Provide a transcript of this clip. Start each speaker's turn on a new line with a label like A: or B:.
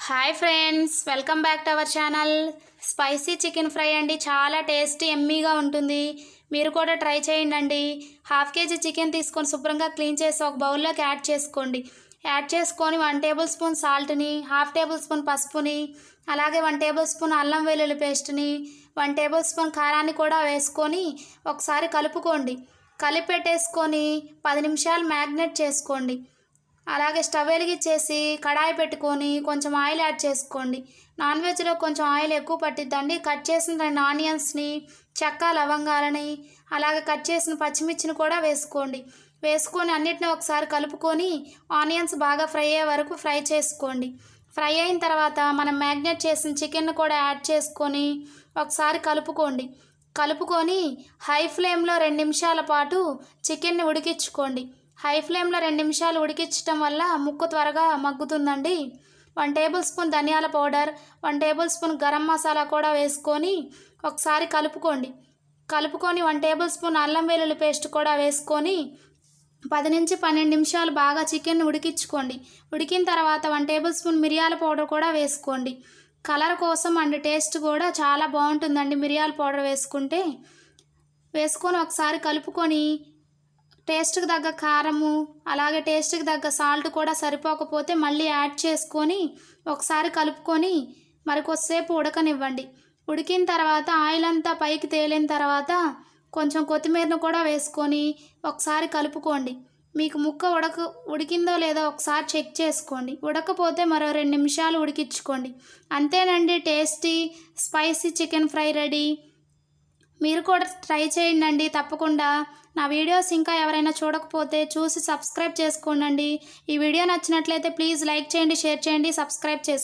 A: Hi friends, welcome back to our channel. Spicy chicken fry అండి. చాలా tasty ఎమ్మీగా ఉంటుంది. మీరు కూడా ట్రై చేయండి. హాఫ్ కేజీ చికెన్ తీసుకొని శుభ్రంగా క్లీన్ చేసి ఒక బౌల్లోకి యాడ్ చేసుకోండి. యాడ్ చేసుకొని 1 టేబుల్ స్పూన్ సాల్ట్ని, హాఫ్ టేబుల్ స్పూన్ పసుపుని, అలాగే 1 టేబుల్ స్పూన్ అల్లం వెల్లుల్లి పేస్ట్ని, 1 టేబుల్ స్పూన్ కారాన్ని కూడా వేసుకొని ఒకసారి కలుపుకోండి. కలిపెట్టేసుకొని 10 నిమిషాలు మ్యాగ్నేట్ చేసుకోండి. అలాగే స్టవ్ వెలిగించేసి కడాయి పెట్టుకొని కొంచెం ఆయిల్ యాడ్ చేసుకోండి. నాన్ వెజ్లో కొంచెం ఆయిల్ ఎక్కువ పట్టిద్దండి. కట్ చేసిన 2 ఆనియన్స్ని, చెక్క లవంగాలని, అలాగే కట్ చేసిన పచ్చిమిర్చిని కూడా వేసుకోండి. వేసుకొని అన్నిటిని ఒకసారి కలుపుకొని ఆనియన్స్ బాగా ఫ్రై అయ్యే వరకు ఫ్రై చేసుకోండి. ఫ్రై అయిన తర్వాత మనం మ్యాగ్నేట్ చేసిన చికెన్ కూడా యాడ్ చేసుకొని ఒకసారి కలుపుకొని హై ఫ్లేమ్లో 2 నిమిషాల పాటు చికెన్ని ఉడికించుకోండి. హై ఫ్లేమ్లో 2 నిమిషాలు ఉడికించడం వల్ల ముక్క త్వరగా మగ్గుతుందండి. 1 టేబుల్ స్పూన్ ధనియాల powder, 1 table spoon garam masala కూడా వేసుకొని ఒకసారి కలుపుకొని 1 టేబుల్ స్పూన్ అల్లం వెల్లుల్లి పేస్ట్ కూడా వేసుకొని 10 నుంచి 12 నిమిషాలు బాగా చికెన్ ఉడికించుకోండి. ఉడికిన తర్వాత 1 టేబుల్ స్పూన్ మిరియాల పౌడర్ కూడా వేసుకోండి. కలర్ కోసం అండ్ టేస్ట్ కూడా చాలా బాగుంటుందండి మిరియాల పౌడర్ వేసుకొని ఒకసారి కలుపుకొని టేస్ట్కి తగ్గ కారము, అలాగే టేస్ట్కి తగ్గ సాల్ట్ కూడా సరిపోకపోతే మళ్ళీ యాడ్ చేసుకొని ఒకసారి కలుపుకొని మరి కొద్దిసేపు ఉడకనివ్వండి. ఉడికిన తర్వాత ఆయిల్ అంతా పైకి తేలిన తర్వాత కొంచెం కొత్తిమీరను కూడా వేసుకొని ఒకసారి కలుపుకోండి. మీకు ముక్క ఉడికిందో లేదో ఒకసారి చెక్ చేసుకోండి. ఉడకపోతే మరో 2 నిమిషాలు ఉడికించుకోండి. అంతేనండి, tasty spicy chicken fry ready. మీరు కూడా ట్రై చేయండి తప్పకుండా. నా వీడియోస్ ఇంకా ఎవరైనా చూడకపోతే చూసి సబ్స్క్రైబ్ చేసుకోండి. ఈ వీడియో నచ్చినట్లయితే ప్లీజ్ లైక్ చేయండి, షేర్ చేయండి, సబ్స్క్రైబ్ చేసుకోండి.